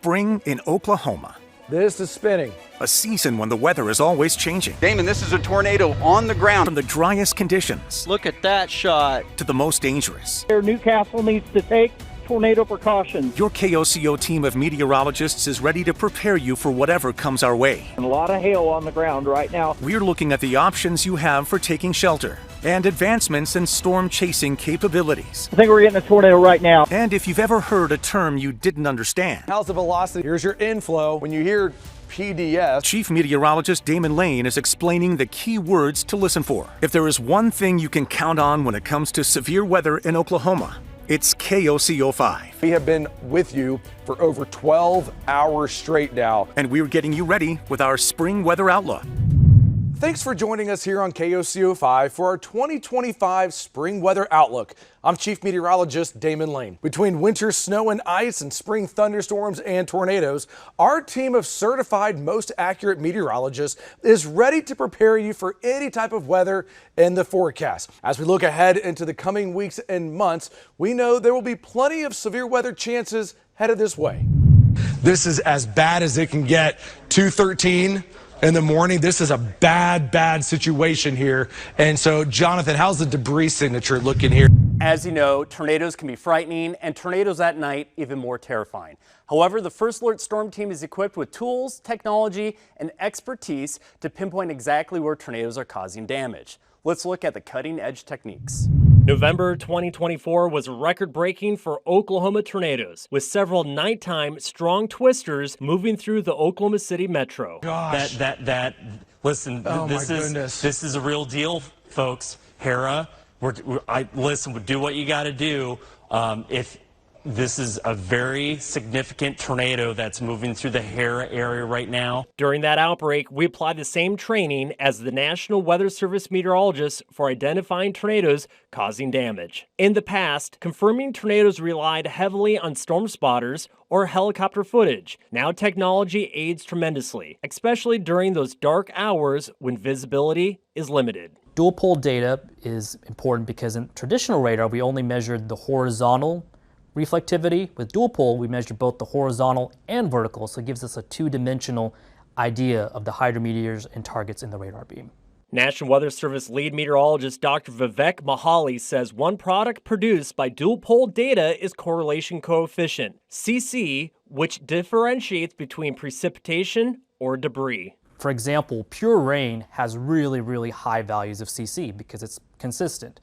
spring in Oklahoma. This is spinning. A season when the weather is always changing. Damon, this is a tornado on the ground. From the driest conditions Look at that shot. to the most dangerous. Newcastle needs to take tornado precautions. Your KOCO team of meteorologists is ready to prepare you for whatever comes our way. And a lot of hail on the ground right now. We're looking at the options you have for taking shelter and advancements in storm chasing capabilities. I think we're getting a tornado right now. And if you've ever heard a term you didn't understand, How's the velocity? Here's your inflow. When you hear PDS, Chief Meteorologist Damon Lane is explaining the key words to listen for. If there is one thing you can count on when it comes to severe weather in Oklahoma, it's KOCO5. we have been with you for over 12 hours straight now. And we're getting you ready with our spring weather outlook. Thanks for joining us here on KOCO5 for our 2025 Spring Weather Outlook. I'm Chief Meteorologist Damon Lane. Between winter snow and ice and spring thunderstorms and tornadoes, our team of certified most accurate meteorologists is ready to prepare you for any type of weather in the forecast. As we look ahead into the coming weeks and months, we know there will be plenty of severe weather chances headed this way. This is as bad as it can get. 2:13 in the morning. This is a bad situation here. And so, Jonathan, how's the debris signature looking here? As you know, tornadoes can be frightening, and tornadoes at night even more terrifying. However, the First Alert Storm Team is equipped with tools, technology, and expertise to pinpoint exactly where tornadoes are causing damage. Let's look at the cutting-edge techniques. November 2024 was record-breaking for Oklahoma tornadoes, with several nighttime strong twisters moving through the Oklahoma City metro. Gosh. Listen, Oh, this my is goodness. this is a real deal, folks. Hera, listen, do what you got to do. If this is a very significant tornado that's moving through the Hera area right now. During that outbreak, we applied the same training as the National Weather Service meteorologists for identifying tornadoes causing damage. In the past, confirming tornadoes relied heavily on storm spotters or helicopter footage. Now technology aids tremendously, especially during those dark hours when visibility is limited. Dual pole data is important because in traditional radar, we only measured the horizontal reflectivity. With dual pole, we measure both the horizontal and vertical, so it gives us a two-dimensional idea of the hydrometeors and targets in the radar beam. National Weather Service lead meteorologist Dr. Vivek Mahali says one product produced by dual pole data is correlation coefficient, CC, which differentiates between precipitation or debris. For example, pure rain has really high values of CC because it's consistent.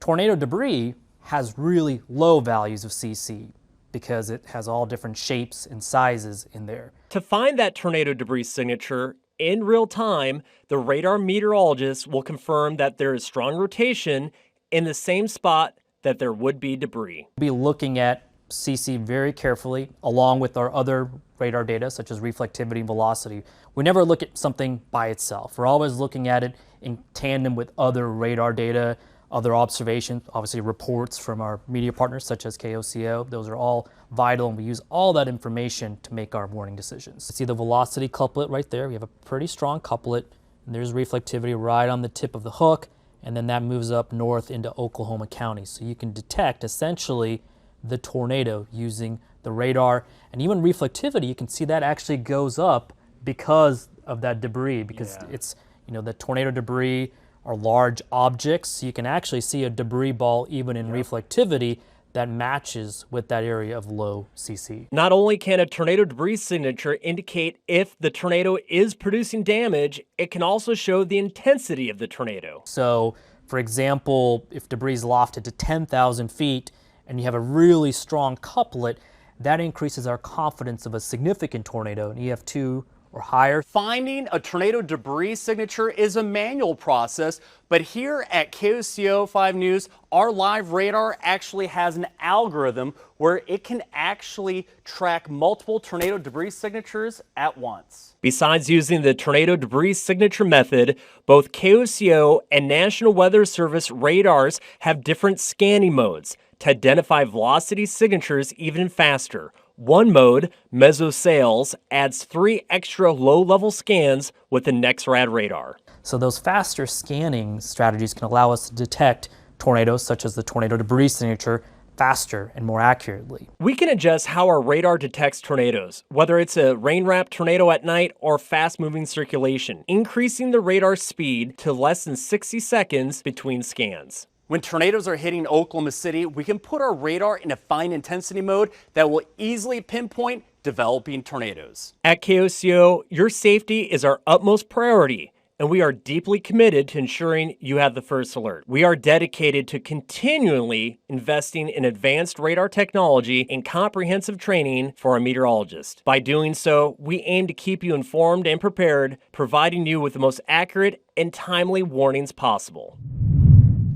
Tornado debris has really low values of CC because it has all different shapes and sizes in there. To find that tornado debris signature in real time, the radar meteorologist will confirm that there is strong rotation in the same spot that there would be debris. We'll be looking at CC very carefully along with our other radar data such as reflectivity and velocity. We never look at something by itself. We're always looking at it in tandem with other radar data, other observations, obviously reports from our media partners such as KOCO. Those are all vital, and we use all that information to make our warning decisions. See the velocity couplet right there. We have a pretty strong couplet, and there's reflectivity right on the tip of the hook, and then that moves up north into Oklahoma County. So you can detect essentially the tornado using the radar, and even reflectivity, you can see that actually goes up because of that debris, because it's, the tornado debris are large objects, so you can actually see a debris ball even in reflectivity that matches with that area of low CC. Not only can a tornado debris signature indicate if the tornado is producing damage, it can also show the intensity of the tornado. So, for example, if debris is lofted to 10,000 feet and you have a really strong couplet, that increases our confidence of a significant tornado, and EF2 or higher. Finding a tornado debris signature is a manual process, but here at KOCO 5 News, our live radar actually has an algorithm where it can actually track multiple tornado debris signatures at once. Besides using the tornado debris signature method, both KOCO and National Weather Service radars have different scanning modes to identify velocity signatures even faster. One mode, Mesosails, adds 3 extra low-level scans with the NexRad radar. So those faster scanning strategies can allow us to detect tornadoes such as the tornado debris signature faster and more accurately. We can adjust how our radar detects tornadoes, whether it's a rain-wrapped tornado at night or fast-moving circulation, increasing the radar speed to less than 60 seconds between scans. When tornadoes are hitting Oklahoma City, we can put our radar in a fine intensity mode that will easily pinpoint developing tornadoes. At KOCO, your safety is our utmost priority, and we are deeply committed to ensuring you have the first alert. We are dedicated to continually investing in advanced radar technology and comprehensive training for our meteorologists. By doing so, we aim to keep you informed and prepared, providing you with the most accurate and timely warnings possible.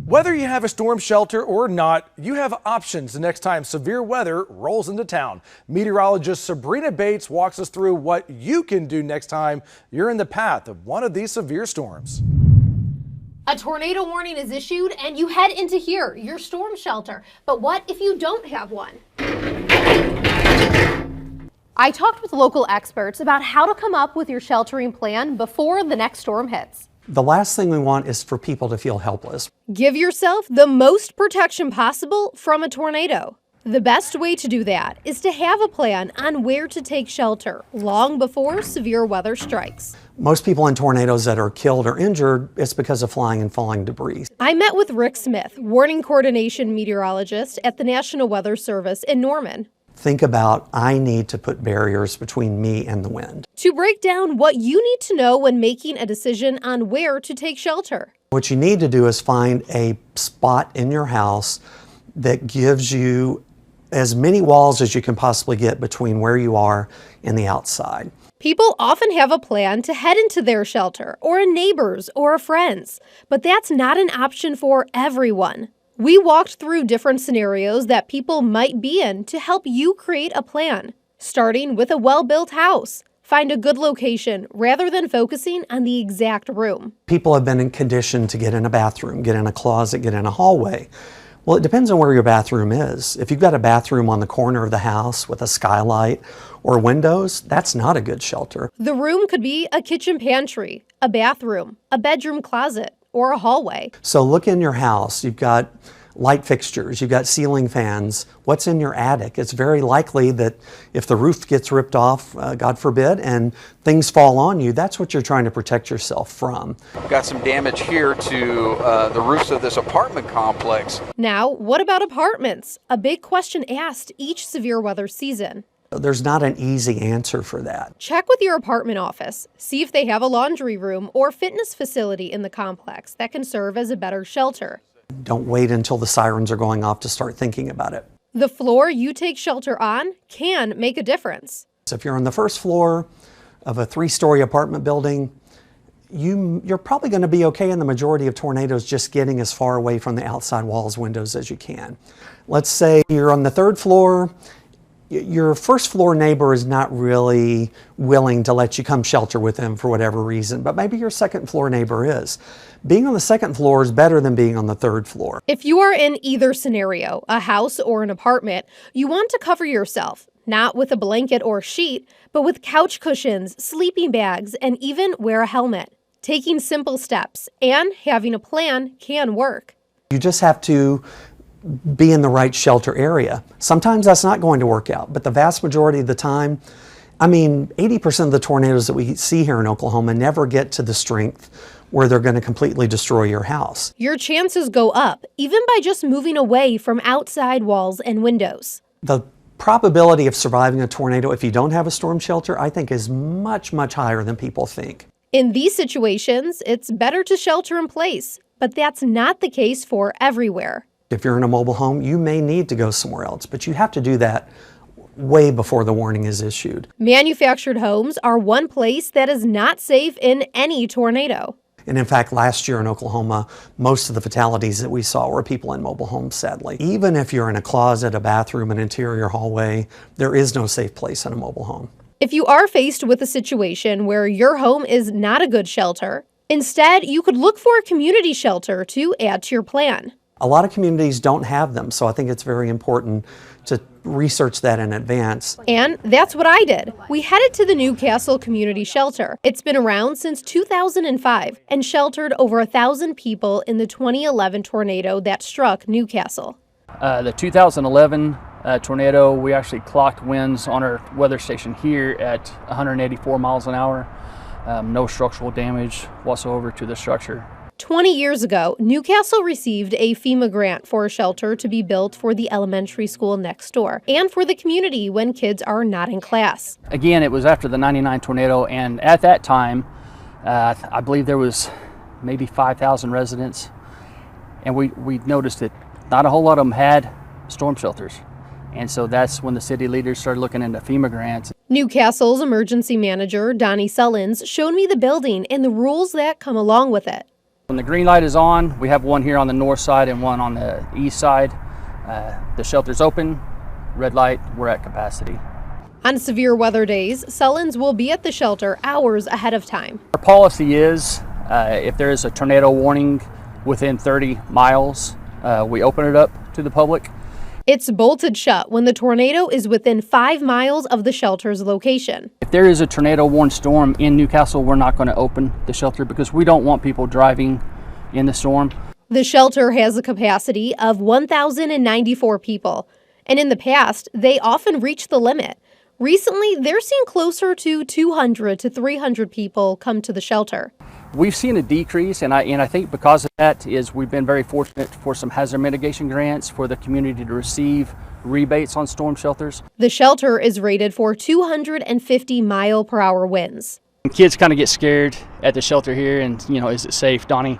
Whether you have a storm shelter or not, you have options the next time severe weather rolls into town. Meteorologist Sabrina Bates walks us through what you can do next time you're in the path of one of these severe storms. A tornado warning is issued and you head into here, your storm shelter. But what if you don't have one? I talked with local experts about how to come up with your sheltering plan before the next storm hits. The last thing we want is for people to feel helpless. Give yourself the most protection possible from a tornado. The best way to do that is to have a plan on where to take shelter long before severe weather strikes. Most people in tornadoes that are killed or injured, it's because of flying and falling debris. I met with Rick Smith, warning coordination meteorologist at the National Weather Service in Norman. Think about, I need to put barriers between me and the wind. To break down what you need to know when making a decision on where to take shelter. What you need to do is find a spot in your house that gives you as many walls as you can possibly get between where you are and the outside. People often have a plan to head into their shelter, or a neighbor's or a friend's, but that's not an option for everyone. We walked through different scenarios that people might be in to help you create a plan, starting with a well-built house. Find a good location rather than focusing on the exact room. People have been conditioned to get in a bathroom, get in a closet, get in a hallway. Well, it depends on where your bathroom is. If you've got a bathroom on the corner of the house with a skylight or windows, that's not a good shelter. The room could be a kitchen pantry, a bathroom, a bedroom closet, or a hallway. So look in your house. You've got light fixtures, you've got ceiling fans. What's in your attic? It's very likely that if the roof gets ripped off, God forbid, and things fall on you, that's what you're trying to protect yourself from. Got some damage here to the roofs of this apartment complex. Now, what about apartments? A big question asked each severe weather season. There's not an easy answer for that. Check with your apartment office. See if they have a laundry room or fitness facility in the complex that can serve as a better shelter. Don't wait until the sirens are going off to start thinking about it. The floor you take shelter on can make a difference. So if you're on the first floor of a 3-story apartment building, you're probably going to be okay in the majority of tornadoes just getting as far away from the outside walls, windows as you can. Let's say you're on the 3rd floor. Your first floor neighbor is not really willing to let you come shelter with them for whatever reason, but maybe your 2nd floor neighbor is. Being on the 2nd floor is better than being on the 3rd floor. If you are in either scenario, a house or an apartment, you want to cover yourself, not with a blanket or sheet, but with couch cushions, sleeping bags, and even wear a helmet. Taking simple steps and having a plan can work. You just have to be in the right shelter area. Sometimes that's not going to work out, but the vast majority of the time, 80% of the tornadoes that we see here in Oklahoma never get to the strength where they're going to completely destroy your house. Your chances go up, even by just moving away from outside walls and windows. The probability of surviving a tornado if you don't have a storm shelter, I think, is much, much higher than people think. In these situations, it's better to shelter in place, but that's not the case for everywhere. If you're in a mobile home, you may need to go somewhere else, but you have to do that way before the warning is issued. Manufactured homes are one place that is not safe in any tornado. And in fact, last year in Oklahoma, most of the fatalities that we saw were people in mobile homes, sadly. Even if you're in a closet, a bathroom, an interior hallway, there is no safe place in a mobile home. If you are faced with a situation where your home is not a good shelter, instead, you could look for a community shelter to add to your plan. A lot of communities don't have them, so I think it's very important to research that in advance. And that's what I did. We headed to the Newcastle Community Shelter. It's been around since 2005 and sheltered over 1,000 people in the 2011 tornado that struck Newcastle. The 2011 tornado, we actually clocked winds on our weather station here at 184 miles an hour. No structural damage whatsoever to the structure. 20 years ago, Newcastle received a FEMA grant for a shelter to be built for the elementary school next door and for the community when kids are not in class. Again, it was after the 99 tornado, and at that time, I believe there was maybe 5,000 residents, and we noticed that not a whole lot of them had storm shelters. And so that's when the city leaders started looking into FEMA grants. Newcastle's emergency manager, Donnie Sullins, showed me the building and the rules that come along with it. When the green light is on, we have one here on the north side and one on the east side. The shelter's open, red light, we're at capacity. On severe weather days, Sullins will be at the shelter hours ahead of time. Our policy is if there is a tornado warning within 30 miles, we open it up to the public. It's bolted shut when the tornado is within 5 miles of the shelter's location. If there is a tornado warned storm in Newcastle, we're not going to open the shelter because we don't want people driving in the storm. The shelter has a capacity of 1,094 people, and in the past, they often reach the limit. Recently, they're seeing closer to 200 to 300 people come to the shelter. We've seen a decrease, and I think because of that is we've been very fortunate for some hazard mitigation grants for the community to receive rebates on storm shelters. The shelter is rated for 250 mile-per-hour winds. Kids kind of get scared at the shelter here and, is it safe, Donnie?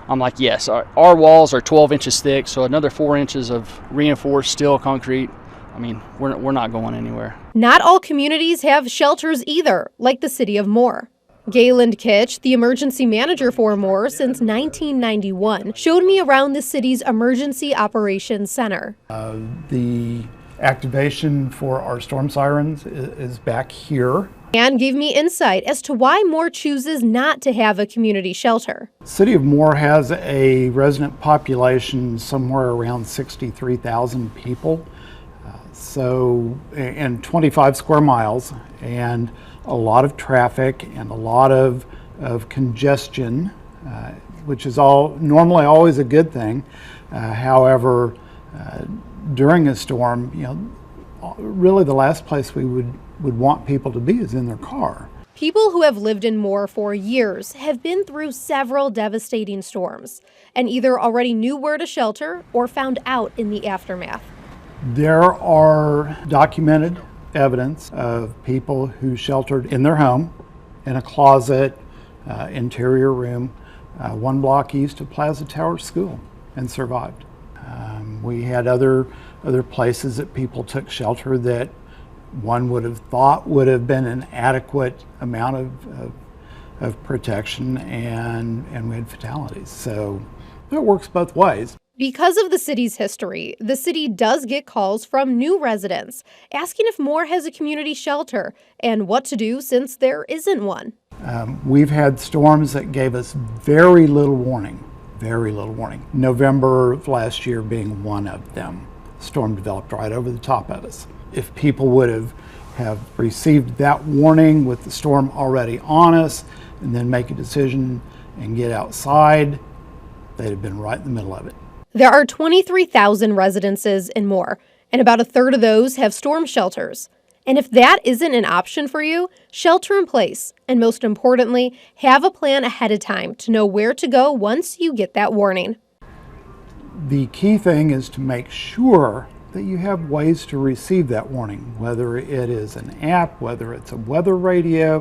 I'm like, yes. Our walls are 12 inches thick, so another 4 inches of reinforced steel concrete. I mean, we're not going anywhere. Not all communities have shelters either, like the city of Moore. Gayland Kitch, the emergency manager for Moore since 1991, showed me around the city's Emergency Operations Center. The activation for our storm sirens is back here. And gave me insight as to why Moore chooses not to have a community shelter. City of Moore has a resident population somewhere around 63,000 people. And 25 square miles, and a lot of traffic and a lot of congestion, which is normally always a good thing. However, during a storm, really the last place we would want people to be is in their car. People who have lived in Moore for years have been through several devastating storms and either already knew where to shelter or found out in the aftermath. There are documented evidence of people who sheltered in their home, in a closet, interior room, 1 block east of Plaza Tower School, and survived. We had other places that people took shelter that one would have thought would have been an adequate amount of protection, and we had fatalities. So it works both ways. Because of the city's history, the city does get calls from new residents asking if Moore has a community shelter and what to do since there isn't one. We've had storms that gave us very little warning. November of last year being one of them. Storm developed right over the top of us. If people would have received that warning with the storm already on us and then make a decision and get outside, they'd have been right in the middle of it. There are 23,000 residences in Moore, and about a third of those have storm shelters. And if that isn't an option for you, shelter in place, and most importantly, have a plan ahead of time to know where to go once you get that warning. The key thing is to make sure that you have ways to receive that warning, whether it is an app, whether it's a weather radio,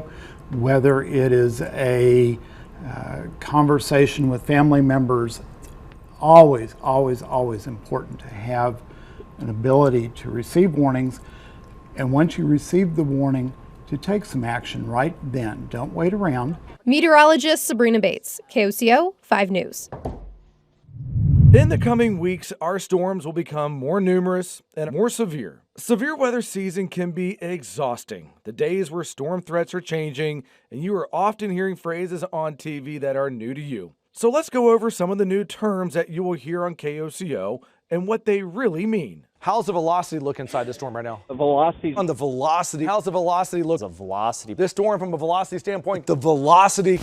whether it is a conversation with family members. Always, always, always important to have an ability to receive warnings, and once you receive the warning, to take some action right then. Don't wait around. Meteorologist Sabrina Bates, KOCO 5 News. In the coming weeks, our storms will become more numerous and more severe. Severe weather season can be exhausting. The days where storm threats are changing, and you are often hearing phrases on TV that are new to you. So let's go over some of the new terms that you will hear on KOCO and what they really mean. How's the velocity look inside the storm right now? The velocity. On the velocity. How's the velocity look? The velocity. This storm from a velocity standpoint, the velocity.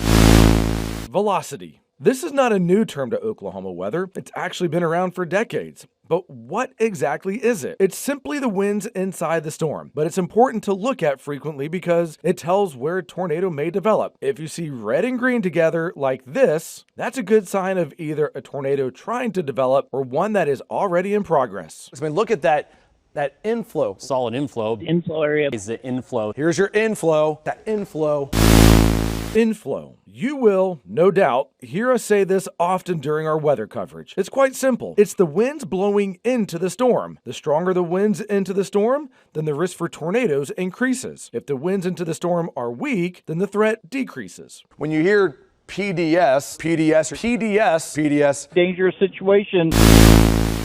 Velocity. This is not a new term to Oklahoma weather. It's actually been around for decades. But But what exactly is it? It's simply the winds inside the storm, but it's important to look at frequently because it tells where a tornado may develop. If you see red and green together like this, that's a good sign of either a tornado trying to develop or one that is already in progress. I mean, look at that inflow. Solid inflow. The inflow area is the inflow. Here's your inflow. That inflow. Inflow. You will, no doubt, hear us say this often during our weather coverage. It's quite simple. It's the winds blowing into the storm. The stronger the winds into the storm, then the risk for tornadoes increases. If the winds into the storm are weak, then the threat decreases. When you hear PDS, dangerous situation.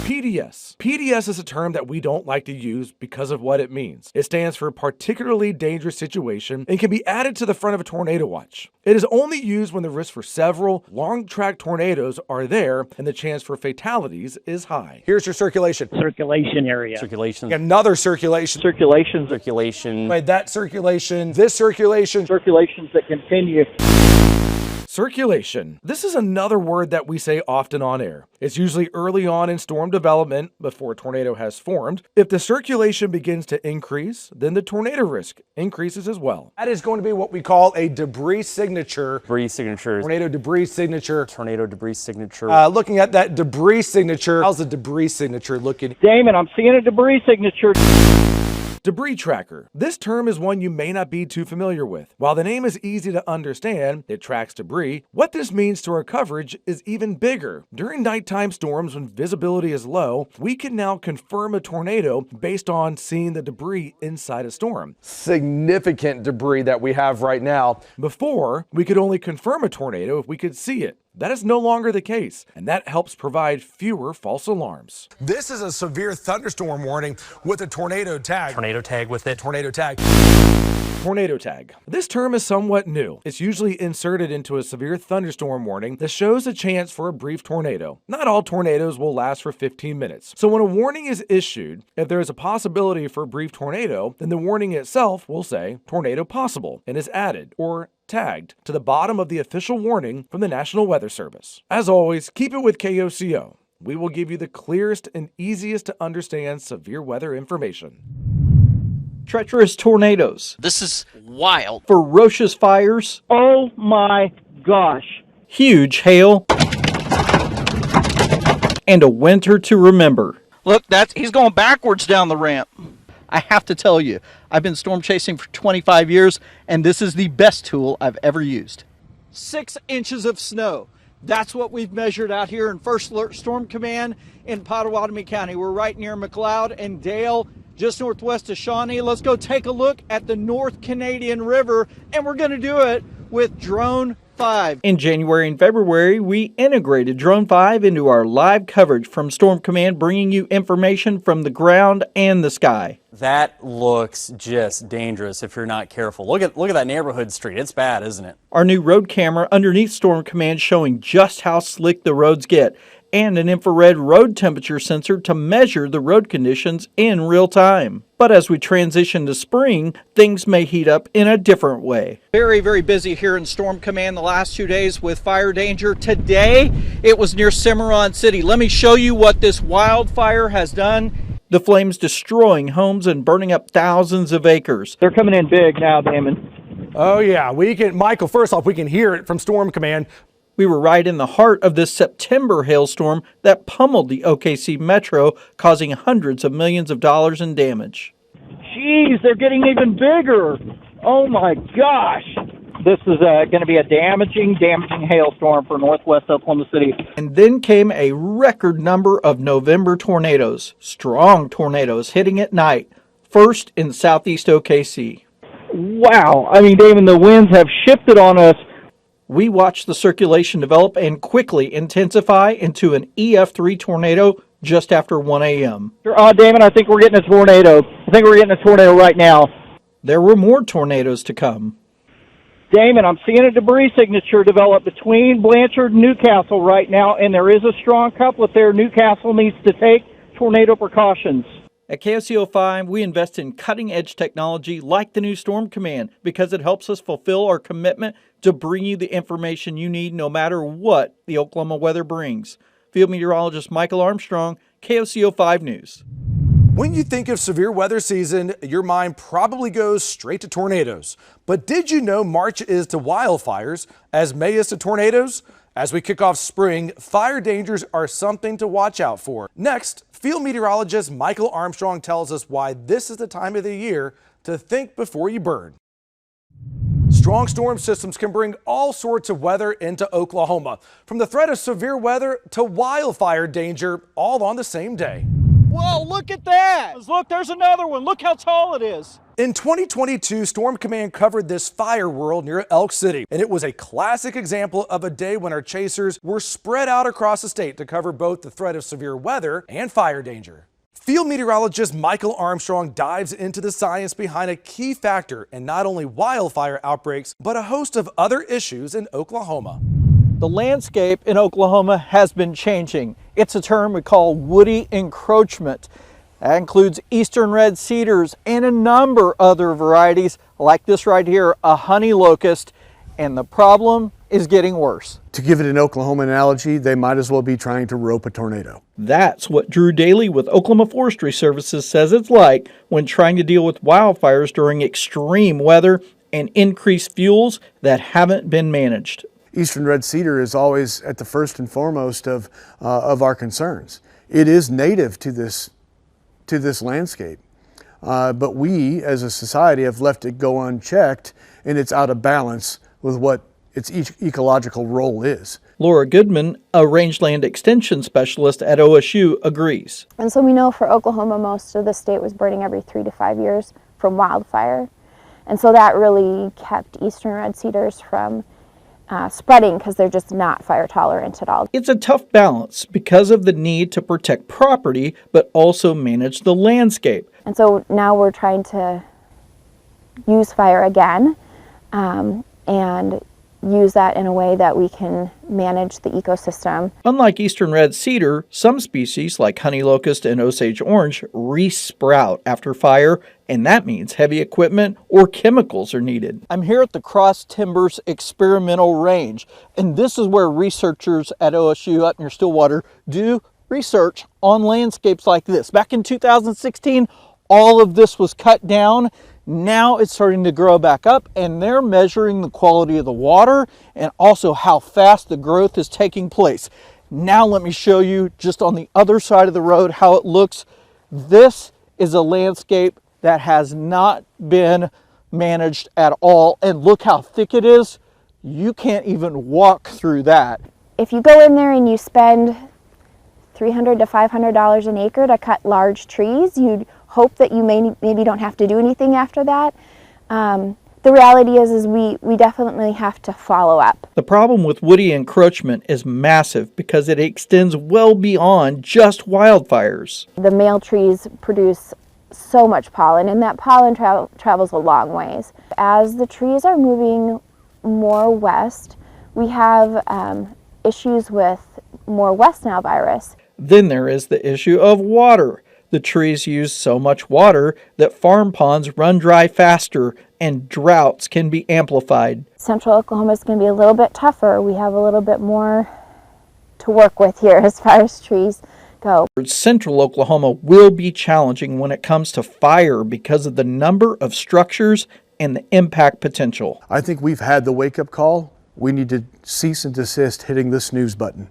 PDS. PDS is a term that we don't like to use because of what it means. It stands for particularly dangerous situation and can be added to the front of a tornado watch. It is only used when the risk for several long-track tornadoes are there and the chance for fatalities is high. Here's your circulation. Circulation area. Circulation. Another circulation. Circulations. Circulation. Right, that circulation. This circulation. Circulations that continue. Circulation. This is another word that we say often on air. It's usually early on in storm development before a tornado has formed. If the circulation begins to increase, then the tornado risk increases as well. That is going to be what we call a debris signature. Debris signature. Tornado debris signature. Tornado debris signature. Looking at that debris signature. How's the debris signature looking? Damon, I'm seeing a debris signature. Debris tracker. This term is one you may not be too familiar with. While the name is easy to understand, it tracks debris, what this means to our coverage is even bigger. During nighttime storms when visibility is low, we can now confirm a tornado based on seeing the debris inside a storm. Significant debris that we have right now. Before, we could only confirm a tornado if we could see it. That is no longer the case, and that helps provide fewer false alarms. This is a severe thunderstorm warning with a tornado tag. Tornado tag with it. Tornado tag. Tornado tag. This term is somewhat new. It's usually inserted into a severe thunderstorm warning that shows a chance for a brief tornado. Not all tornadoes will last for 15 minutes. So when a warning is issued, if there is a possibility for a brief tornado, then the warning itself will say tornado possible and is added or tagged to the bottom of the official warning from the National Weather Service. As always, keep it with KOCO. We will give you the clearest and easiest to understand severe weather information. Treacherous tornadoes. This is wild. Ferocious fires. Oh my gosh. Huge hail. And a winter to remember. Look, he's going backwards down the ramp. I have to tell you, I've been storm chasing for 25 years, and this is the best tool I've ever used. 6 inches of snow. That's what we've measured out here in First Alert Storm Command in Pottawatomie County. We're right near McLeod and Dale, just northwest of Shawnee. Let's go take a look at the North Canadian River, and we're going to do it with Drone 5. In January and February, we integrated Drone 5 into our live coverage from Storm Command, bringing you information from the ground and the sky. That looks just dangerous if you're not careful. Look at that neighborhood street. It's bad, isn't it? Our new road camera underneath Storm Command showing just how slick the roads get, and an infrared road temperature sensor to measure the road conditions in real time. But as we transition to spring, things may heat up in a different way. Very, very busy here in Storm Command the last 2 days with fire danger. Today, it was near Cimarron City. Let me show you what this wildfire has done. The flames destroying homes and burning up thousands of acres. They're coming in big now, Damon. Oh yeah, Michael, first off, we can hear it from Storm Command. We were right in the heart of this September hailstorm that pummeled the OKC Metro, causing hundreds of millions of dollars in damage. Jeez, they're getting even bigger. Oh my gosh. This is going to be a damaging hailstorm for northwest Oklahoma City. And then came a record number of November tornadoes, strong tornadoes hitting at night, first in southeast OKC. Wow. I mean, Damon, the winds have shifted on us. We watched the circulation develop and quickly intensify into an EF3 tornado just after 1 a.m. Damon, I think we're getting a tornado. I think we're getting a tornado right now. There were more tornadoes to come. Damon, I'm seeing a debris signature develop between Blanchard and Newcastle right now, and there is a strong couplet there. Newcastle needs to take tornado precautions. At KOCO5, we invest in cutting-edge technology like the new Storm Command because it helps us fulfill our commitment to bring you the information you need no matter what the Oklahoma weather brings. Field meteorologist Michael Armstrong, KOCO 5 News. When you think of severe weather season, your mind probably goes straight to tornadoes. But did you know March is to wildfires as May is to tornadoes? As we kick off spring, fire dangers are something to watch out for. Next, field meteorologist Michael Armstrong tells us why this is the time of the year to think before you burn. Strong storm systems can bring all sorts of weather into Oklahoma, from the threat of severe weather to wildfire danger, all on the same day. Whoa, look at that! Look, there's another one. Look how tall it is. In 2022, Storm Command covered this fire world near Elk City, and it was a classic example of a day when our chasers were spread out across the state to cover both the threat of severe weather and fire danger. Field meteorologist Michael Armstrong dives into the science behind a key factor in not only wildfire outbreaks, but a host of other issues in Oklahoma. The landscape in Oklahoma has been changing. It's a term we call woody encroachment. That includes eastern red cedars and a number other varieties like this right here, a honey locust, and the problem is getting worse. To give it an Oklahoma analogy, they might as well be trying to rope a tornado. That's what Drew Daly with Oklahoma Forestry Services says it's like when trying to deal with wildfires during extreme weather and increased fuels that haven't been managed. Eastern red cedar is always at the first and foremost of our concerns. It is native to this landscape, but we as a society have left it go unchecked, and it's out of balance with what its ecological role is. Laura Goodman, a rangeland extension specialist at OSU, agrees. And so we know for Oklahoma, most of the state was burning every 3 to 5 years from wildfire. And so that really kept eastern red cedars from spreading because they're just not fire tolerant at all. It's a tough balance because of the need to protect property, but also manage the landscape. And so now we're trying to use fire again and use that in a way that we can manage the ecosystem. Unlike eastern red cedar, some species like honey locust and Osage orange re-sprout after fire, and that means heavy equipment or chemicals are needed. I'm here at the Cross Timbers Experimental Range, and this is where researchers at OSU up near Stillwater do research on landscapes like this. Back in 2016, all of this was cut down. Now it's starting to grow back up, and they're measuring the quality of the water and also how fast the growth is taking place. Now let me show you just on the other side of the road how it looks. This is a landscape that has not been managed at all, and look how thick it is. You can't even walk through that. If you go in there and you spend $300 to $500 an acre to cut large trees, you'd hope that you maybe don't have to do anything after that. The reality is we definitely have to follow up. The problem with woody encroachment is massive because it extends well beyond just wildfires. The male trees produce so much pollen, and that pollen travels a long ways. As the trees are moving more west, we have issues with more West Nile virus. Then there is the issue of water. The trees use so much water that farm ponds run dry faster and droughts can be amplified. Central Oklahoma is going to be a little bit tougher. We have a little bit more to work with here as far as trees go. Central Oklahoma will be challenging when it comes to fire because of the number of structures and the impact potential. I think we've had the wake-up call. We need to cease and desist hitting the snooze button.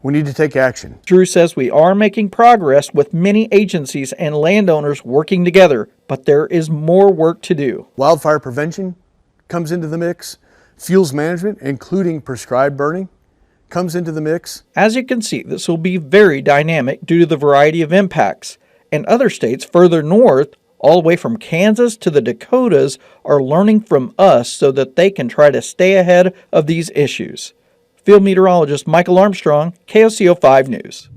We need to take action. Drew says we are making progress with many agencies and landowners working together, but there is more work to do. Wildfire prevention comes into the mix. Fuels management, including prescribed burning, comes into the mix. As you can see, this will be very dynamic due to the variety of impacts. And other states further north, all the way from Kansas to the Dakotas, are learning from us so that they can try to stay ahead of these issues. Field meteorologist Michael Armstrong, KOCO 5 News.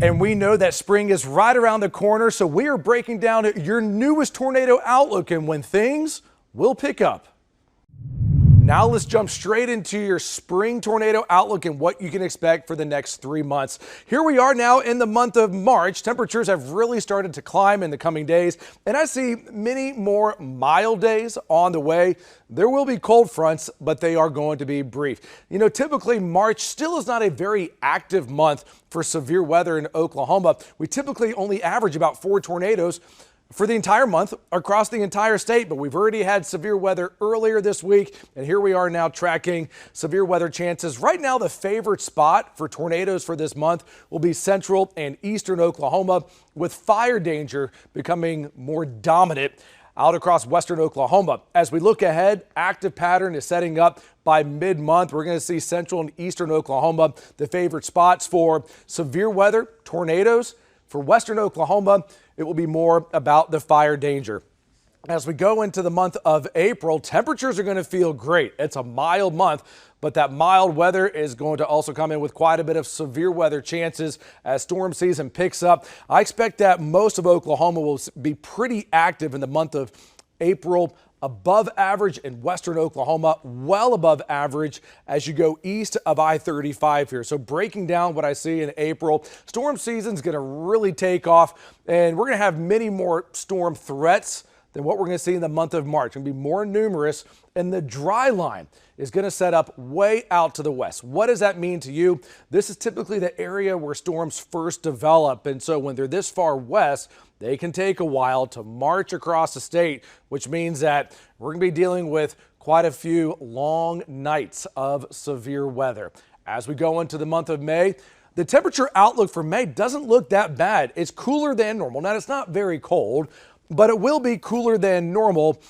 And we know that spring is right around the corner, so we are breaking down your newest tornado outlook and when things will pick up. Now let's jump straight into your spring tornado outlook and what you can expect for the next 3 months. Here we are now in the month of March. Temperatures have really started to climb in the coming days, and I see many more mild days on the way. There will be cold fronts, but they are going to be brief. You know, typically March still is not a very active month for severe weather in Oklahoma. We typically only average about 4 tornadoes for the entire month across the entire state, but we've already had severe weather earlier this week, and here we are now tracking severe weather chances. Right now, the favorite spot for tornadoes for this month will be central and eastern Oklahoma, with fire danger becoming more dominant out across western Oklahoma. As we look ahead, active pattern is setting up by mid-month. We're going to see central and eastern Oklahoma the favorite spots for severe weather, tornadoes. For western Oklahoma, it will be more about the fire danger. As we go into the month of April, temperatures are going to feel great. It's a mild month, but that mild weather is going to also come in with quite a bit of severe weather chances as storm season picks up. I expect that most of Oklahoma will be pretty active in the month of April. Above average in western Oklahoma, well above average as you go east of I-35 here. So breaking down what I see in April, storm season's going to really take off, and we're going to have many more storm threats than what we're going to see in the month of March. It's going to be more numerous, and the dry line is going to set up way out to the west. What does that mean to you? This is typically the area where storms first develop, and so when they're this far west, they can take a while to march across the state, which means that we're going to be dealing with quite a few long nights of severe weather. As we go into the month of May, the temperature outlook for May doesn't look that bad. It's cooler than normal. Now, it's not very cold, but it will be cooler than normal.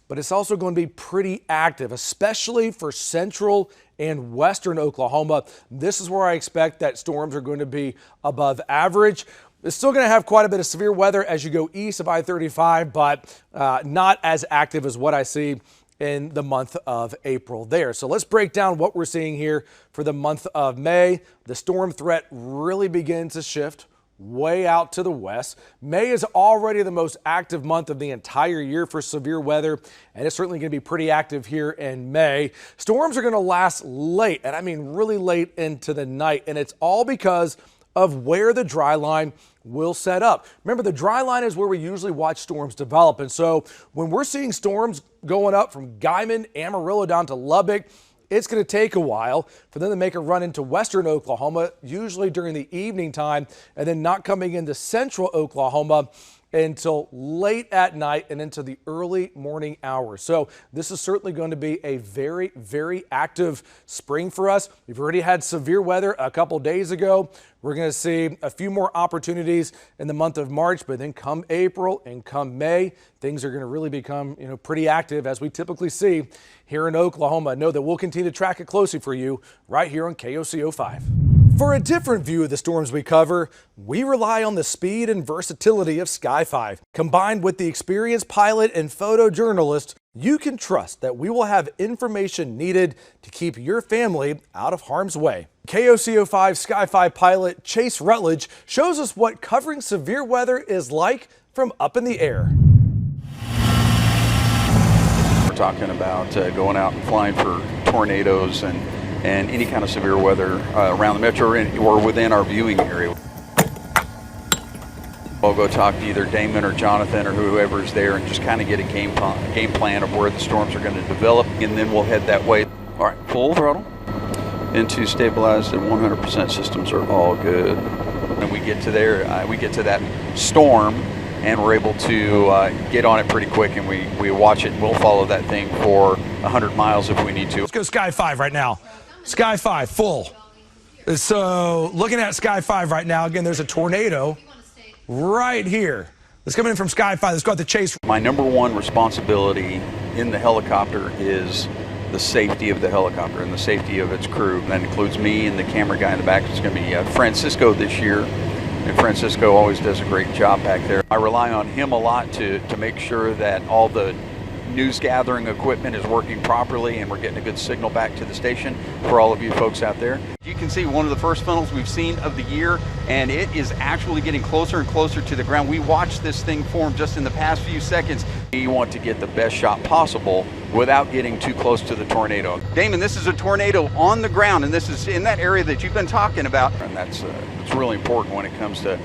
But it's also going to be pretty active, especially for central and western Oklahoma. This is where I expect that storms are going to be above average. It's still going to have quite a bit of severe weather as you go east of I-35, but not as active as what I see in the month of April there. So let's break down what we're seeing here for the month of May. The storm threat really begins to shift way out to the west. May is already the most active month of the entire year for severe weather, and it's certainly going to be pretty active here in May. Storms are going to last late, and I mean really late into the night, and it's all because of where the dry line will set up. Remember, the dry line is where we usually watch storms develop, and so when we're seeing storms going up from Guymon, Amarillo down to Lubbock, it's going to take a while for them to make a run into western Oklahoma, usually during the evening time, and then not coming into central Oklahoma until late at night and into the early morning hours. So this is certainly going to be a very, very active spring for us. We've already had severe weather a couple days ago. We're going to see a few more opportunities in the month of March, but then come April and come May, things are going to really become, pretty active as we typically see here in Oklahoma. Know that we'll continue to track it closely for you right here on KOCO 5. For a different view of the storms we cover, we rely on the speed and versatility of Sky 5. Combined with the experienced pilot and photojournalist, you can trust that we will have information needed to keep your family out of harm's way. KOCO 5 Sky 5 pilot Chase Rutledge shows us what covering severe weather is like from up in the air. We're talking about going out and flying for tornadoes and any kind of severe weather around the metro or within our viewing area. I'll go talk to either Damon or Jonathan or whoever is there and just kind of get a game plan of where the storms are going to develop, and then we'll head that way. All right, full throttle. Into stabilized and 100% systems are all good. And we get to there, we get to that storm, and we're able to get on it pretty quick, and we watch it, and we'll follow that thing for 100 miles if we need to. Let's go Sky 5 right now. Sky 5, full. So looking at Sky 5 right now, again, there's a tornado right here. Let's come in from Sky 5. Let's go at the chase. My number one responsibility in the helicopter is the safety of the helicopter and the safety of its crew. That includes me and the camera guy in the back. It's going to be Francisco this year. And Francisco always does a great job back there. I rely on him a lot to make sure that all the news gathering equipment is working properly and we're getting a good signal back to the station for all of you folks out there. You can see one of the first funnels we've seen of the year, and it is actually getting closer and closer to the ground. We watched this thing form just in the past few seconds. You want to get the best shot possible without getting too close to the tornado. Damon, this is a tornado on the ground, and this is in that area that you've been talking about, and that's it's really important when it comes to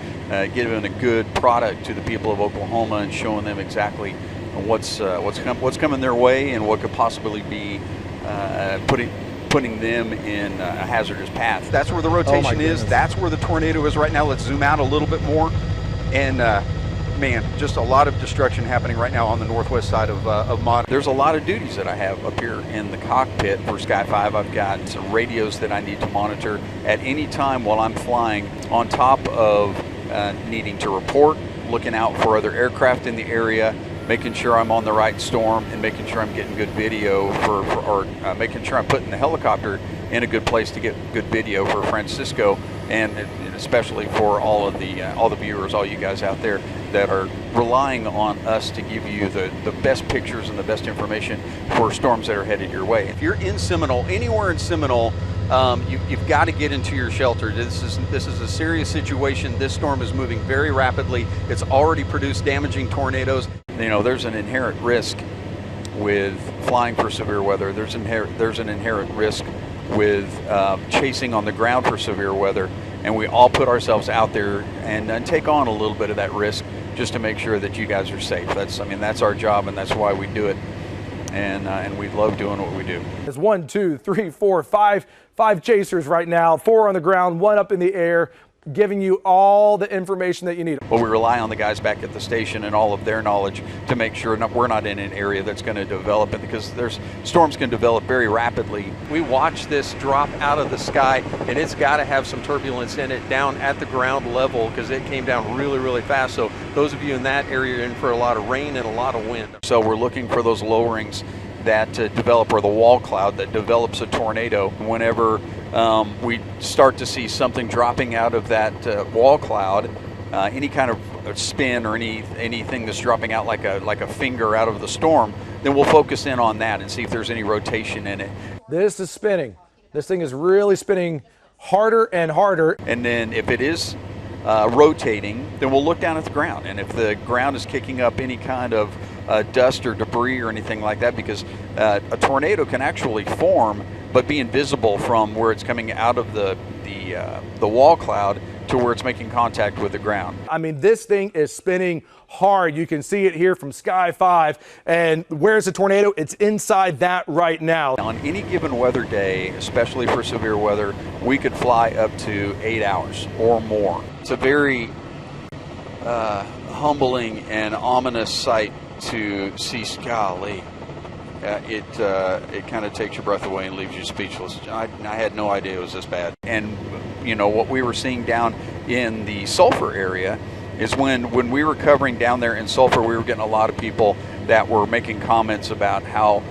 giving a good product to the people of Oklahoma and showing them exactly what's coming their way and what could possibly be putting them in a hazardous path. That's where the rotation is. That's where the tornado is right now. Let's zoom out a little bit more, and man, just a lot of destruction happening right now on the northwest side of Mod. There's a lot of duties that I have up here in the cockpit for Sky 5. I've got some radios that I need to monitor at any time while I'm flying, on top of needing to report, looking out for other aircraft in the area, making sure I'm on the right storm, and making sure I'm getting good video or making sure I'm putting the helicopter in a good place to get good video for Francisco, and especially for all the viewers, all you guys out there that are relying on us to give you the best pictures and the best information for storms that are headed your way. If you're in Seminole, anywhere in Seminole, you've got to get into your shelter. This is a serious situation. This storm is moving very rapidly. It's already produced damaging tornadoes. You know, there's an inherent risk with flying for severe weather. There's an inherent risk with chasing on the ground for severe weather, and we all put ourselves out there and take on a little bit of that risk just to make sure that you guys are safe. That's our job, and that's why we do it. And we love doing what we do. There's 1, 2, 3, 4, 5 chasers right now, 4 on the ground, 1 up in the air, giving you all the information that you need. Well, we rely on the guys back at the station and all of their knowledge to make sure we're not in an area that's going to develop it, because storms can develop very rapidly. We watch this drop out of the sky, and it's got to have some turbulence in it down at the ground level, because it came down really, really fast. So those of you in that area are in for a lot of rain and a lot of wind. So we're looking for those lowerings that develop, or the wall cloud that develops a tornado. Whenever we start to see something dropping out of that wall cloud, any kind of spin or anything that's dropping out like a finger out of the storm, then we'll focus in on that and see if there's any rotation in it. This is spinning. This thing is really spinning harder and harder. And then if it is rotating, then we'll look down at the ground, and if the ground is kicking up any kind of dust or debris or anything like that, because a tornado can actually form but be invisible from where it's coming out of the wall cloud to where it's making contact with the ground. I mean, this thing is spinning hard. You can see it here from Sky 5. And where's the tornado? It's inside that right now. On any given weather day, especially for severe weather, we could fly up to 8 hours or more. It's a very humbling and ominous sight to see. Golly. It kind of takes your breath away and leaves you speechless. I had no idea it was this bad. And you know what we were seeing down in the Sulphur area is when we were covering down there in Sulphur, we were getting a lot of people that were making comments about how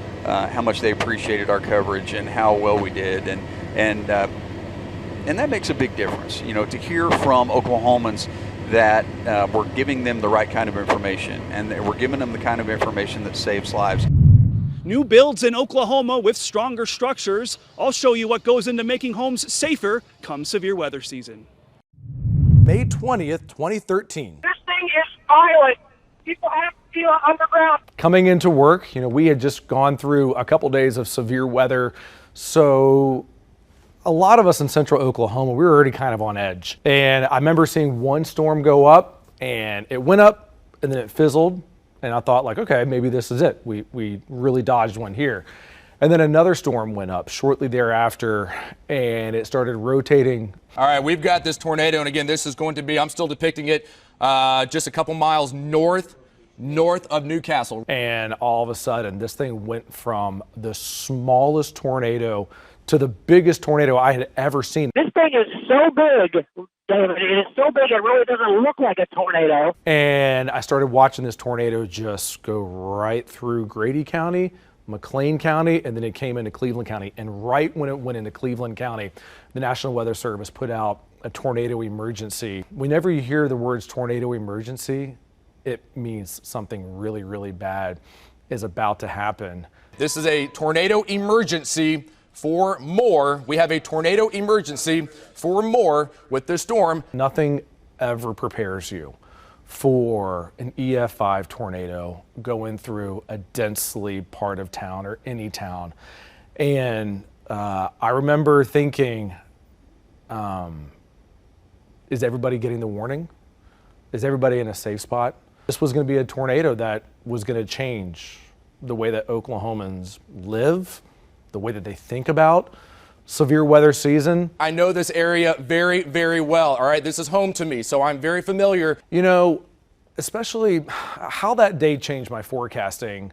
much they appreciated our coverage and how well we did, and that makes a big difference. You know, to hear from Oklahomans that we're giving them the right kind of information, and that we're giving them the kind of information that saves lives. New builds in Oklahoma with stronger structures. I'll show you what goes into making homes safer come severe weather season. May 20th, 2013. This thing is violent. People have to feel it underground. Coming into work, you know, we had just gone through a couple days of severe weather, so a lot of us in central Oklahoma, we were already kind of on edge. And I remember seeing one storm go up, and it went up, and then it fizzled. And I thought, like, okay, maybe this is it. We really dodged one here. And then another storm went up shortly thereafter, and it started rotating. All right, we've got this tornado, and again, this is going to be, I'm still depicting it, just a couple miles north of Newcastle. And all of a sudden, this thing went from the smallest tornado to the biggest tornado I had ever seen. This thing is so big, David. It is so big, it really doesn't look like a tornado. And I started watching this tornado just go right through Grady County, McLean County, and then it came into Cleveland County. And right when it went into Cleveland County, the National Weather Service put out a tornado emergency. Whenever you hear the words tornado emergency, it means something really, really bad. is about to happen. This is a tornado emergency for Moore. We have a tornado emergency for Moore with this storm. Nothing ever prepares you for an EF5 tornado going through a densely part of town or any town. And I remember thinking, is everybody getting the warning? Is everybody in a safe spot? This was going to be a tornado that was going to change the way that Oklahomans live, the way that they think about severe weather season. I know this area very, very well. All right, this is home to me, so I'm very familiar. You know, especially how that day changed my forecasting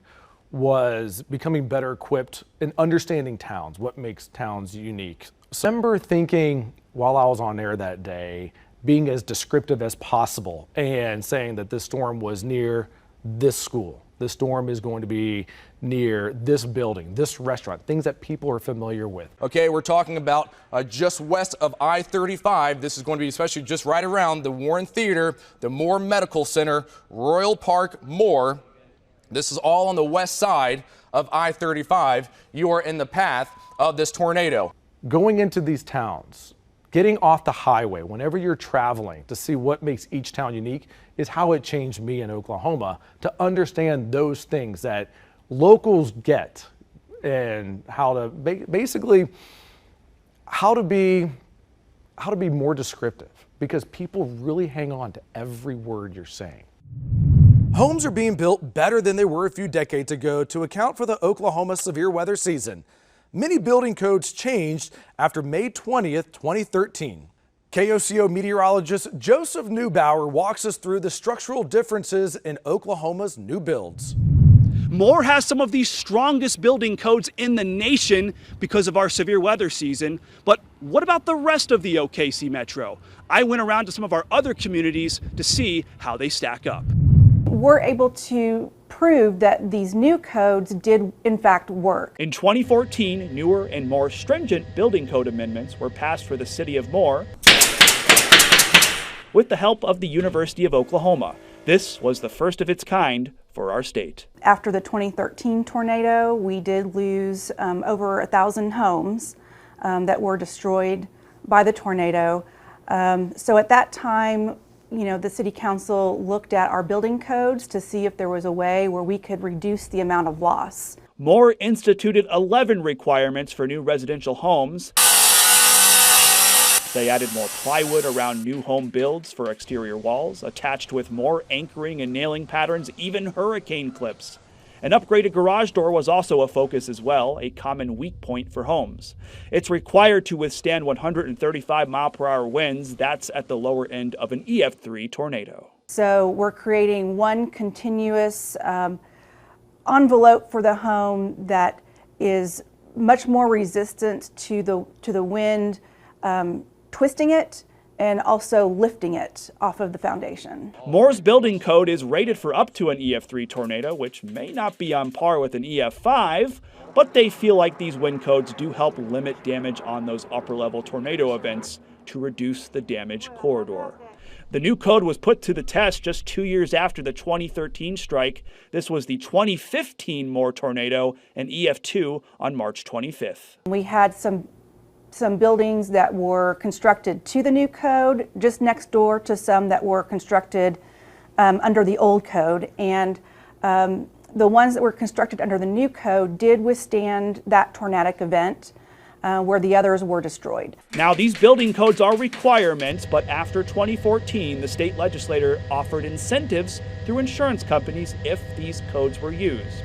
was becoming better equipped in understanding towns, what makes towns unique. So I remember thinking while I was on air that day, being as descriptive as possible and saying that this storm was near this school. This storm is going to be near this building, this restaurant, things that people are familiar with. Okay, we're talking about just west of I-35. This is going to be especially just right around the Warren Theater, the Moore Medical Center, Royal Park, Moore. This is all on the west side of I-35. You are in the path of this tornado. Going into these towns, getting off the highway, whenever you're traveling to see what makes each town unique, is how it changed me in Oklahoma to understand those things that locals get and how to basically how to be more descriptive, because people really hang on to every word you're saying. Homes are being built better than they were a few decades ago to account for the Oklahoma severe weather season. Many building codes changed after May 20th, 2013. KOCO meteorologist Joseph Neubauer walks us through the structural differences in Oklahoma's new builds. Moore has some of the strongest building codes in the nation because of our severe weather season. But what about the rest of the OKC Metro? I went around to some of our other communities to see how they stack up. We're able to prove that these new codes did in fact work. In 2014, newer and more stringent building code amendments were passed for the city of Moore with the help of the University of Oklahoma. This was the first of its kind for our state. After the 2013 tornado, we did lose over 1,000 homes that were destroyed by the tornado. So at that time, the city council looked at our building codes to see if there was a way where we could reduce the amount of loss. Moore instituted 11 requirements for new residential homes. They added more plywood around new home builds for exterior walls, attached with more anchoring and nailing patterns, even hurricane clips. An upgraded garage door was also a focus as well, a common weak point for homes. It's required to withstand 135 mile-per-hour winds. That's at the lower end of an EF3 tornado. So we're creating one continuous envelope for the home that is much more resistant to the wind, twisting it and also lifting it off of the foundation. Moore's building code is rated for up to an EF3 tornado, which may not be on par with an EF5, but they feel like these wind codes do help limit damage on those upper-level tornado events to reduce the damage corridor. The new code was put to the test just 2 years after the 2013 strike. This was the 2015 Moore tornado, an EF2 on March 25th. We had some buildings that were constructed to the new code, just next door to some that were constructed under the old code. And the ones that were constructed under the new code did withstand that tornadic event, where the others were destroyed. Now, these building codes are requirements, but after 2014, the state legislature offered incentives through insurance companies if these codes were used.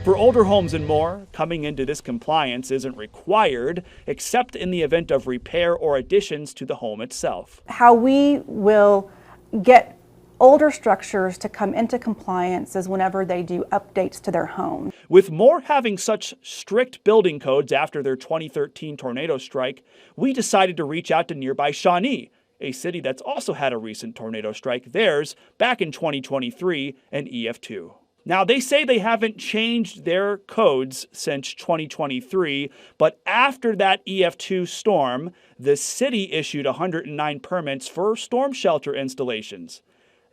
For older homes and more, coming into this compliance isn't required, except in the event of repair or additions to the home itself. How we will get older structures to come into compliance is whenever they do updates to their home. With Moore having such strict building codes after their 2013 tornado strike, we decided to reach out to nearby Shawnee, a city that's also had a recent tornado strike, theirs back in 2023, an EF2. Now, they say they haven't changed their codes since 2023, but after that EF2 storm, the city issued 109 permits for storm shelter installations.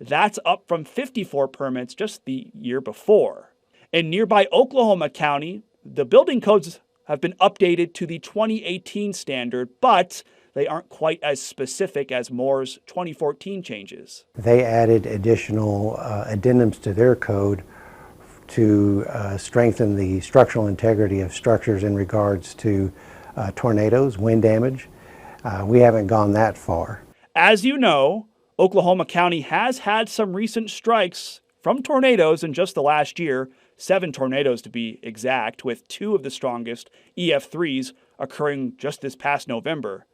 That's up from 54 permits just the year before. In nearby Oklahoma County, the building codes have been updated to the 2018 standard, but they aren't quite as specific as Moore's 2014 changes. They added additional addendums to their code to strengthen the structural integrity of structures in regards to tornadoes, wind damage. We haven't gone that far. As you know, Oklahoma County has had some recent strikes from tornadoes in just the last year, 7 tornadoes to be exact, with 2 of the strongest EF3s occurring just this past November.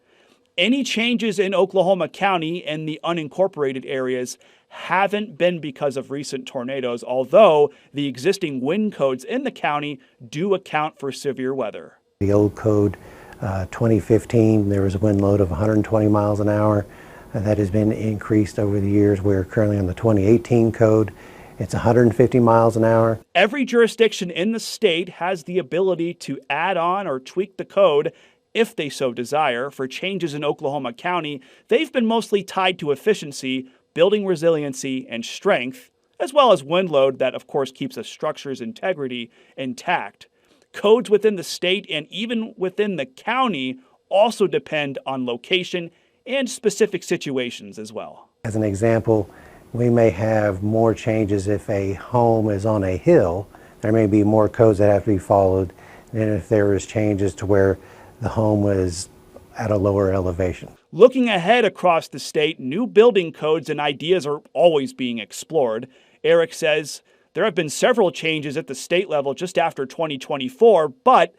Any changes in Oklahoma County and the unincorporated areas haven't been because of recent tornadoes, although the existing wind codes in the county do account for severe weather. The old code, 2015, there was a wind load of 120 miles an hour. That has been increased over the years. We're currently on the 2018 code. It's 150 miles an hour. Every jurisdiction in the state has the ability to add on or tweak the code if they so desire. For changes in Oklahoma County, they've been mostly tied to efficiency, building resiliency, and strength, as well as wind load that, of course, keeps a structure's integrity intact. Codes within the state and even within the county also depend on location and specific situations as well. As an example, we may have more changes if a home is on a hill. There may be more codes that have to be followed than if there is changes to where the home was at a lower elevation. Looking ahead across the state, new building codes and ideas are always being explored. Eric says there have been several changes at the state level just after 2024, but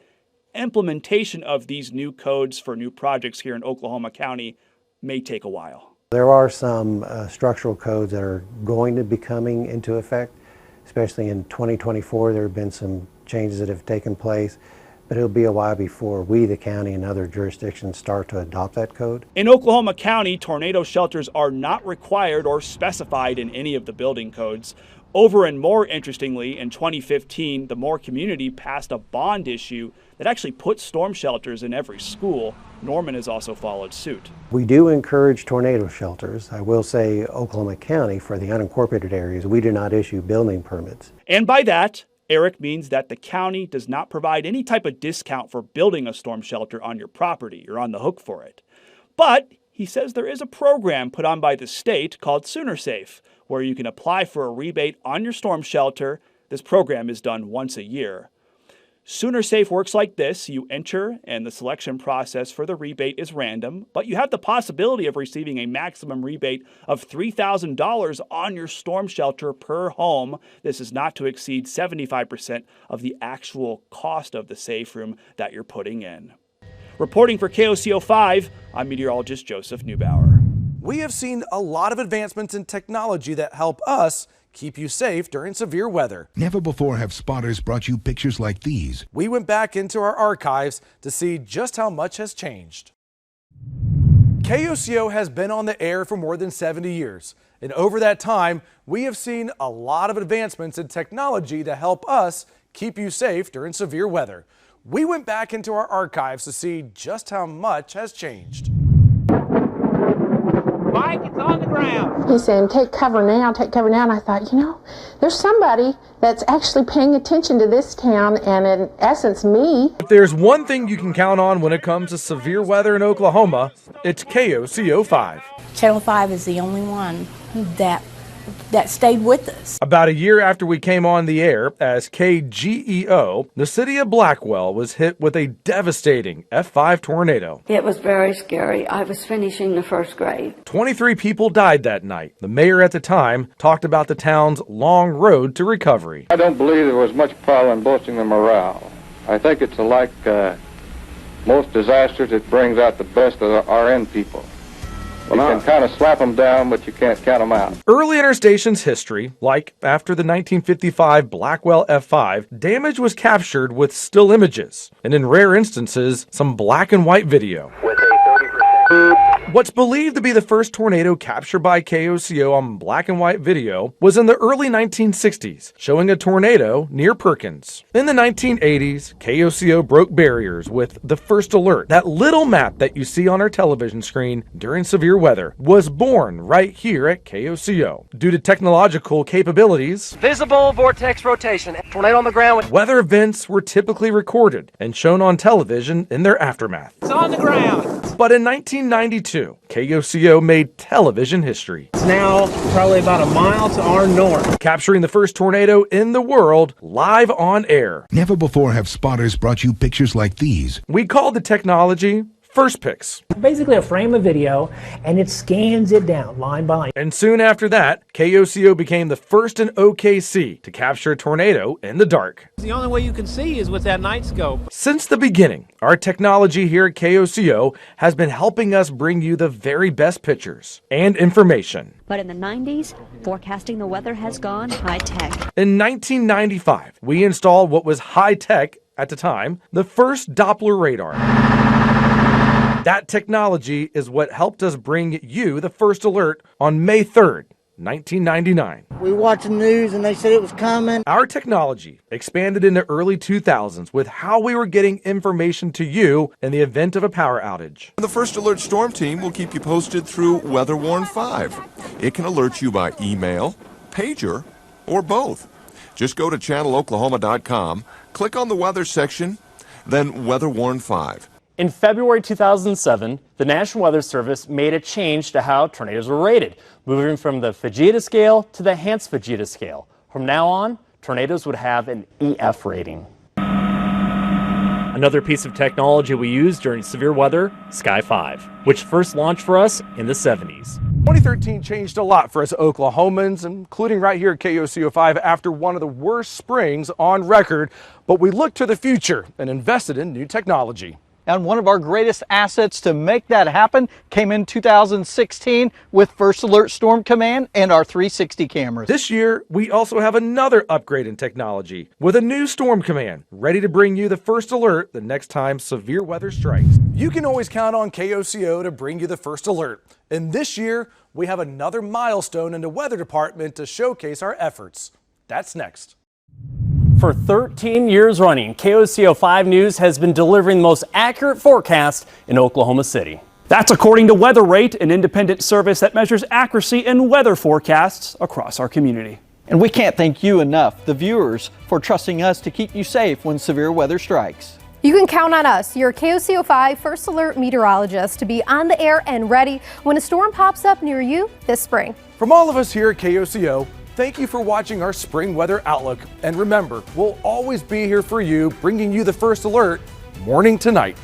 implementation of these new codes for new projects here in Oklahoma County may take a while. There are some structural codes that are going to be coming into effect, especially in 2024. There have been some changes that have taken place, but it'll be a while before we, the county, and other jurisdictions start to adopt that code. In Oklahoma County, tornado shelters are not required or specified in any of the building codes. Over and more interestingly, in 2015, the Moore community passed a bond issue that actually put storm shelters in every school. Norman has also followed suit. We do encourage tornado shelters. I will say Oklahoma County, for the unincorporated areas, we do not issue building permits. And by that, Eric means that the county does not provide any type of discount for building a storm shelter on your property. You're on the hook for it. But he says there is a program put on by the state called Sooner Safe, where you can apply for a rebate on your storm shelter. This program is done once a year. Sooner Safe works like this. You enter, and the selection process for the rebate is random, but you have the possibility of receiving a maximum rebate of $3,000 on your storm shelter per home. This is not to exceed 75% of the actual cost of the safe room that you're putting in. Reporting for KOCO 5, I'm meteorologist Joseph Neubauer. We have seen a lot of advancements in technology that help us keep you safe during severe weather. Never before have spotters brought you pictures like these. We went back into our archives to see just how much has changed. KOCO has been on the air for more than 70 years, and over that time, we have seen a lot of advancements in technology to help us keep you safe during severe weather. We went back into our archives to see just how much has changed. Mike, it's on the ground. He's saying, take cover now, take cover now. And I thought, there's somebody that's actually paying attention to this town, and in essence, me. If there's one thing you can count on when it comes to severe weather in Oklahoma, it's KOCO 5. Channel 5 is the only one that stayed with us. About a year after we came on the air as KGEO, the city of Blackwell was hit with a devastating F5 tornado. It was very scary. I was finishing the first grade. 23 people died that night. The mayor at the time talked about the town's long road to recovery. I don't believe there was much power in boosting the morale. I think it's like most disasters, it brings out the best of our end people. You can kind of slap them down, but you can't count them out. Early in our station's history, like after the 1955 Blackwell F5, damage was captured with still images, and in rare instances, some black and white video. With a 30% What's believed to be the first tornado captured by KOCO on black and white video was in the early 1960s, showing a tornado near Perkins. In the 1980s, KOCO broke barriers with the First Alert. That little map that you see on our television screen during severe weather was born right here at KOCO. Due to technological capabilities, visible vortex rotation, tornado on the ground. Weather events were typically recorded and shown on television in their aftermath. It's on the ground. But in 1992, KOCO made television history. It's now probably about a mile to our north. Capturing the first tornado in the world live on air. Never before have spotters brought you pictures like these. We called the technology First Pix. Basically a frame of video, and it scans it down line by line. And soon after that, KOCO became the first in OKC to capture a tornado in the dark. The only way you can see is with that night scope. Since the beginning, our technology here at KOCO has been helping us bring you the very best pictures and information. But in the 90s, forecasting the weather has gone high-tech. In 1995, we installed what was high-tech at the time, the first Doppler radar. That technology is what helped us bring you the First Alert on May 3rd, 1999. We watched the news and they said it was coming. Our technology expanded in the early 2000s with how we were getting information to you in the event of a power outage. The First Alert Storm Team will keep you posted through WeatherWarn 5. It can alert you by email, pager, or both. Just go to channeloklahoma.com, click on the weather section, then WeatherWarn 5. In February 2007, the National Weather Service made a change to how tornadoes were rated, moving from the Fujita scale to the Hans Fujita scale. From now on, tornadoes would have an EF rating. Another piece of technology we used during severe weather, Sky 5, which first launched for us in the 70s. 2013 changed a lot for us Oklahomans, including right here at KOCO 5 after one of the worst springs on record. But we looked to the future and invested in new technology. And one of our greatest assets to make that happen came in 2016 with First Alert Storm Command and our 360 cameras. This year, we also have another upgrade in technology with a new Storm Command, ready to bring you the first alert the next time severe weather strikes. You can always count on KOCO to bring you the first alert. And this year, we have another milestone in the weather department to showcase our efforts. That's next. For 13 years running, KOCO 5 News has been delivering the most accurate forecast in Oklahoma City. That's according to Weather Rate, an independent service that measures accuracy in weather forecasts across our community. And we can't thank you enough, the viewers, for trusting us to keep you safe when severe weather strikes. You can count on us, your KOCO 5 First Alert meteorologists, to be on the air and ready when a storm pops up near you this spring. From all of us here at KOCO, thank you for watching our spring weather outlook. And remember, we'll always be here for you, bringing you the first alert morning to night.